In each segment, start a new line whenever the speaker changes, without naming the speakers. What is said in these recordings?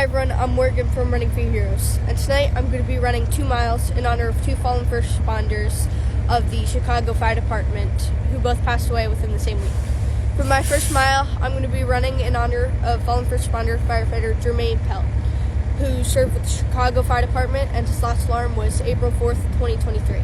Hi everyone, I'm Morgan from Running for Heroes, and tonight I'm going to be running 2 miles in honor of 2 fallen first responders of the Chicago Fire Department who both passed away within the same week. For my first mile, I'm going to be running in honor of fallen first responder firefighter Jermaine Pelt, who served with the Chicago Fire Department, and his last alarm was April 4th, 2023.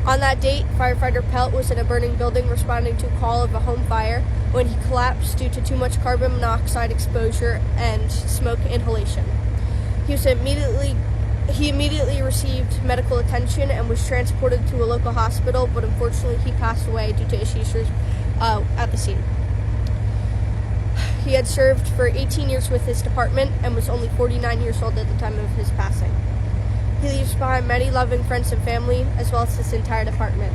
On that date, firefighter Pelt was in a burning building responding to a call of a home fire when he collapsed due to too much carbon monoxide exposure and smoke inhalation. He immediately received medical attention and was transported to a local hospital, but unfortunately he passed away due to issues at the scene. He had served for 18 years with his department and was only 49 years old at the time of his passing. He leaves behind many loving friends and family, as well as his entire department.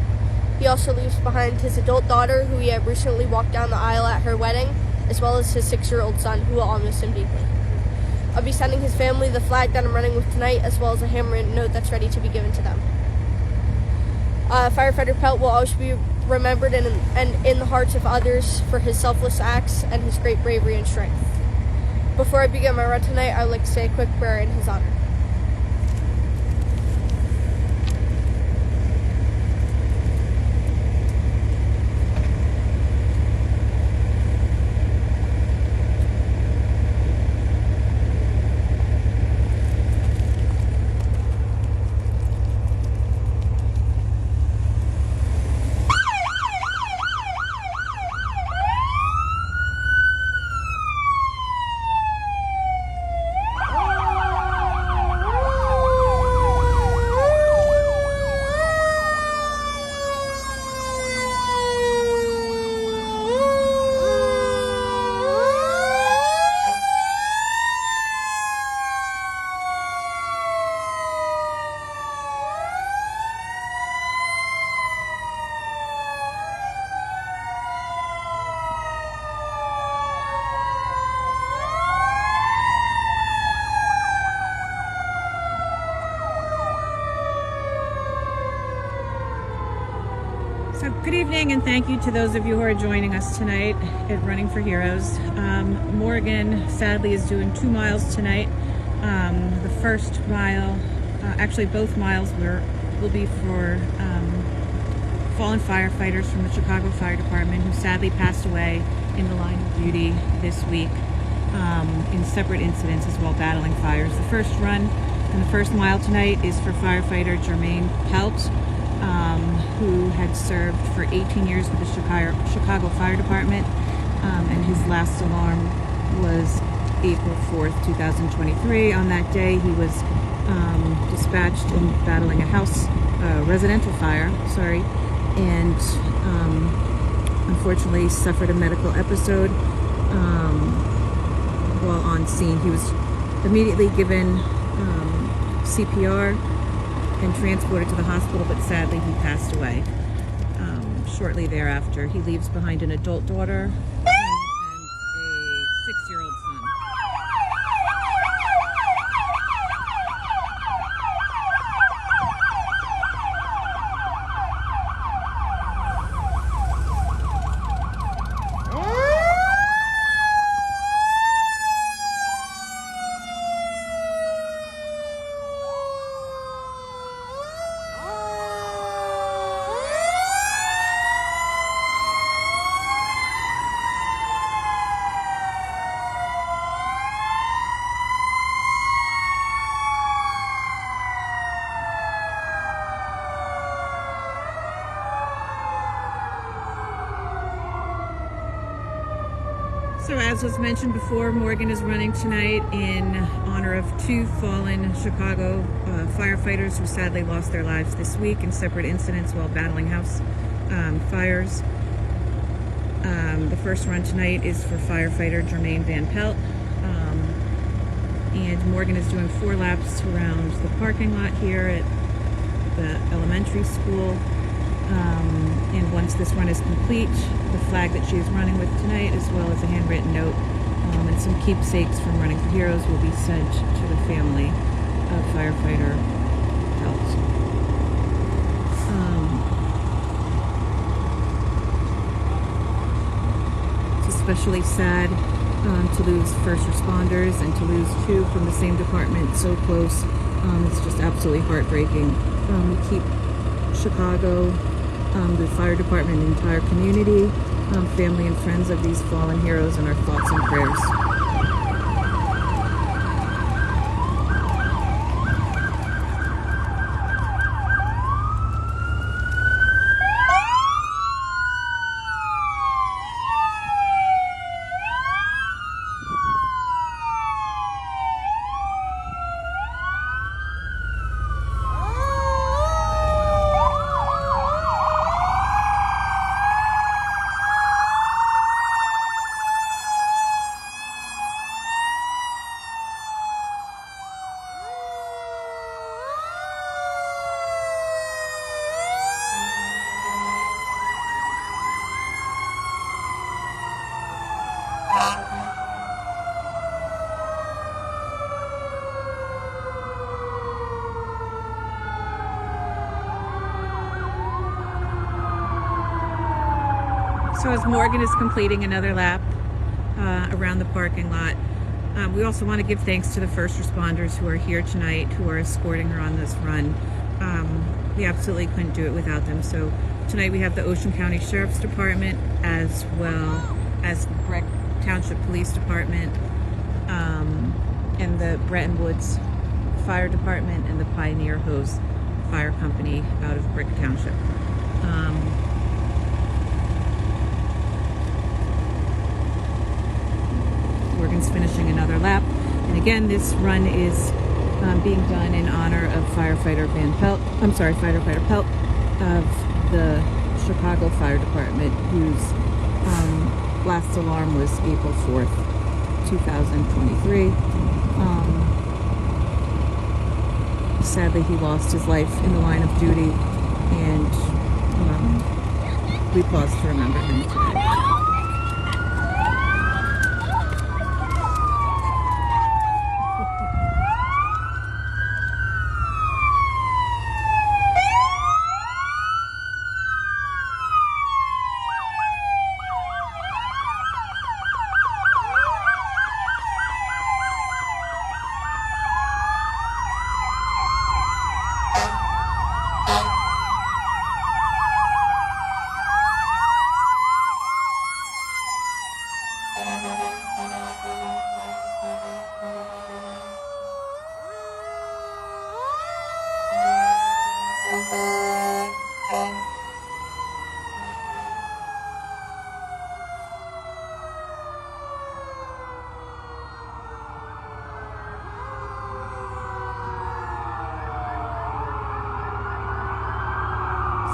He also leaves behind his adult daughter, who he had recently walked down the aisle at her wedding, as well as his 6-year-old son, who will all miss him deeply. I'll be sending his family the flag that I'm running with tonight, as well as a handwritten note that's ready to be given to them. Firefighter Pelt will always be remembered and in the hearts of others for his selfless acts and his great bravery and strength. Before I begin my run tonight, I would like to say a quick prayer in his honor.
So good evening, and thank you to those of you who are joining us tonight at Running for Heroes. Morgan sadly is doing 2 miles tonight. The first mile, actually both miles will be for fallen firefighters from the Chicago Fire Department who sadly passed away in the line of duty this week in separate incidents as well battling fires. The first run and the first mile tonight is for firefighter Jermaine Pelt, who had served for 18 years with the Chicago Fire Department, and his last alarm was April 4th, 2023. On that day, he was dispatched in battling a residential fire, and unfortunately suffered a medical episode while on scene. He was immediately given CPR and transported to the hospital, but sadly he passed away shortly thereafter. He leaves behind an adult daughter and a 6-year-old son. So as was mentioned before, Morgan is running tonight in honor of 2 fallen Chicago firefighters who sadly lost their lives this week in separate incidents while battling house fires. The first run tonight is for firefighter Jermaine Van Pelt, and Morgan is doing 4 laps around the parking lot here at the elementary school. And once this run is complete, the flag that she is running with tonight, as well as a handwritten note and some keepsakes from Running for Heroes, will be sent to the family of firefighter Pelt. It's especially sad to lose first responders and to lose two from the same department so close. It's just absolutely heartbreaking. We keep Chicago, the fire department, and the entire community, family and friends of these fallen heroes in our thoughts and prayers. So as Morgan is completing another lap around the parking lot, we also want to give thanks to the first responders who are here tonight, who are escorting her on this run. We absolutely couldn't do it without them. So tonight we have the Ocean County Sheriff's Department, as well as the Brick Township Police Department, and the Bretton Woods Fire Department, and the Pioneer Hose Fire Company out of Brick Township. Morgan's finishing another lap, and again, this run is being done in honor of Firefighter Pelt of the Chicago Fire Department, whose last alarm was April 4th, 2023. Sadly, he lost his life in the line of duty, and we pause to remember him today.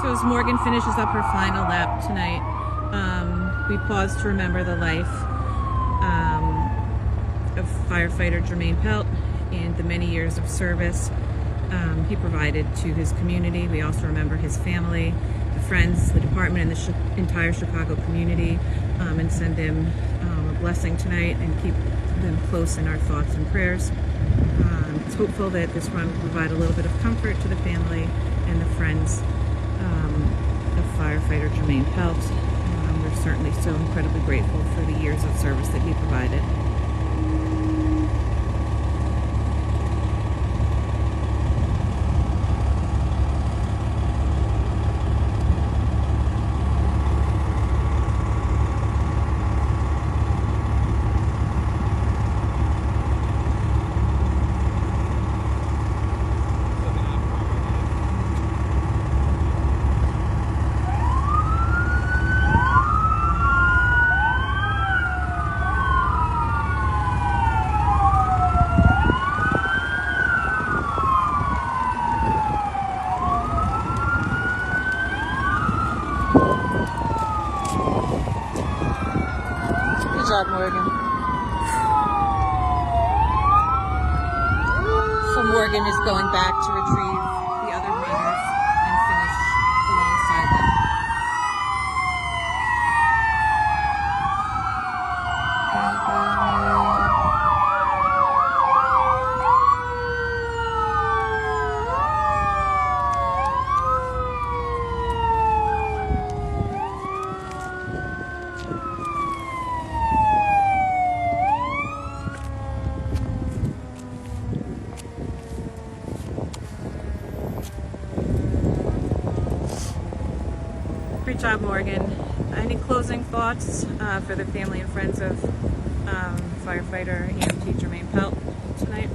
So as Morgan finishes up her final lap tonight, we pause to remember the life of firefighter Jermaine Pelt and the many years of service he provided to his community. We also remember his family, the friends, the department, and the entire Chicago community, and send them a blessing tonight and keep them close in our thoughts and prayers. It's hopeful that this run will provide a little bit of comfort to the family and the friends of firefighter Jermaine Pelt. We're certainly so incredibly grateful for the years of service that he provided. Good job, Morgan. So Morgan is going back to retrieve the other runners and finish alongside them. Great job, Morgan. Any closing thoughts for the family and friends of firefighter EMT Jermaine Pelt tonight?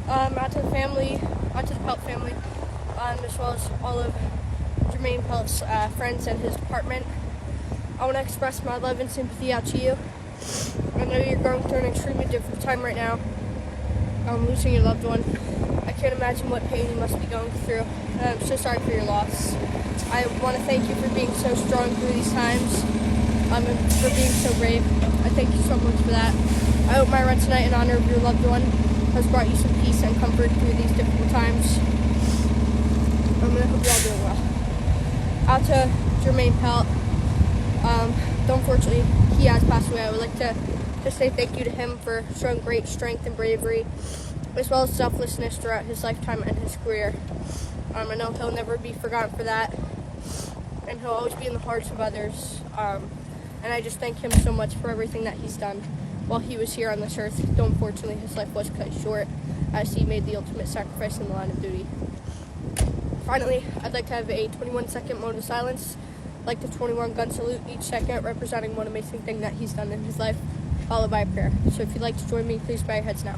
Out to the family, out to the Pelt family, as well as all of Jermaine Pelt's friends and his department. I want to express my love and sympathy out to you. I know you're going through an extremely difficult time right now. Losing your loved one. I can't imagine what pain you must be going through. I'm so sorry for your loss. I want to thank you for being so strong through these times, and for being so brave. I thank you so much for that. I hope my run tonight in honor of your loved one has brought you some peace and comfort through these difficult times. I hope you're all doing well. Out to Jermaine Pelt. Unfortunately, he has passed away. I would like to just say thank you to him for showing great strength and bravery, as well as selflessness throughout his lifetime and his career. I know he'll never be forgotten for that, and he'll always be in the hearts of others. And I just thank him so much for everything that he's done while he was here on this earth. Though unfortunately his life was cut short, as he made the ultimate sacrifice in the line of duty. Finally, I'd like to have a 21-second moment of silence, like the 21 gun salute, each second representing one amazing thing that he's done in his life, followed by a prayer. So if you'd like to join me, please bow your heads now.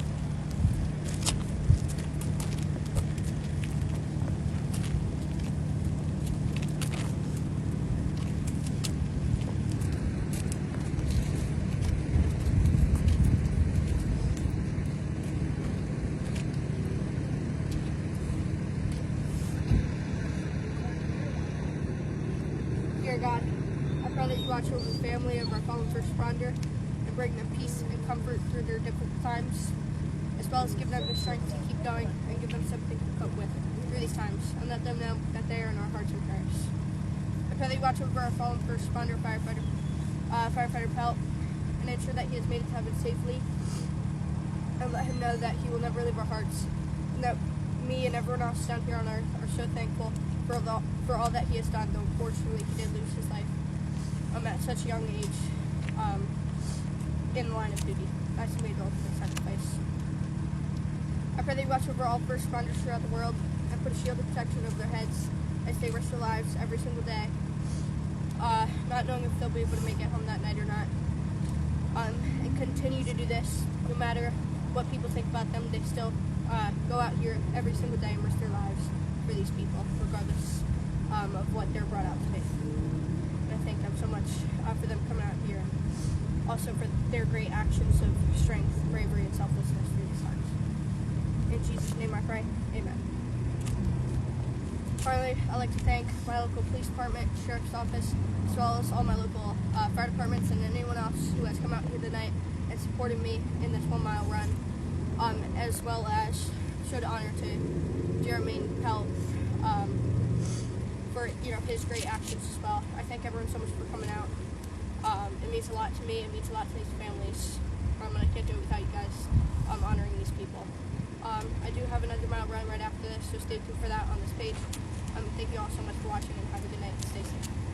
Dear God, I pray that you watch over the family of our fallen first responder and bring them peace and comfort through their difficult times, as well as give them the strength to keep going and give them something to cope with through these times, and let them know that they are in our hearts and prayers. I pray that you watch over our fallen first responder, Firefighter Pelt, and ensure that he has made it to heaven safely, and let him know that he will never leave our hearts, and that me and everyone else down here on earth are so thankful for all that he has done, though unfortunately he did lose his life at such a young age in the line of duty, as he made the ultimate sacrifice. I pray that you watch over all first responders throughout the world and put a shield of protection over their heads as they risk their lives every single day, not knowing if they'll be able to make it home that night or not. And continue to do this, no matter what people think about them. They still go out here every single day and risk their lives for these people, regardless of what they're brought out to do. And I thank them so much for them coming out here, and also for their great actions of strength, bravery, and selflessness through these times. In Jesus' name I pray, amen. Finally, I'd like to thank my local police department, sheriff's office, as well as all my local fire departments and anyone else who has come out here tonight and supported me in this 1 mile run, as well as showed honor to Jermaine Pelt for his great actions as well. I thank everyone so much for coming out. It means a lot to me. It means a lot to these families. And I can't do it without you guys honoring these people. I do have another mile run right after this, so stay tuned for that on this page. Thank you all so much for watching, and have a good night. Stay safe.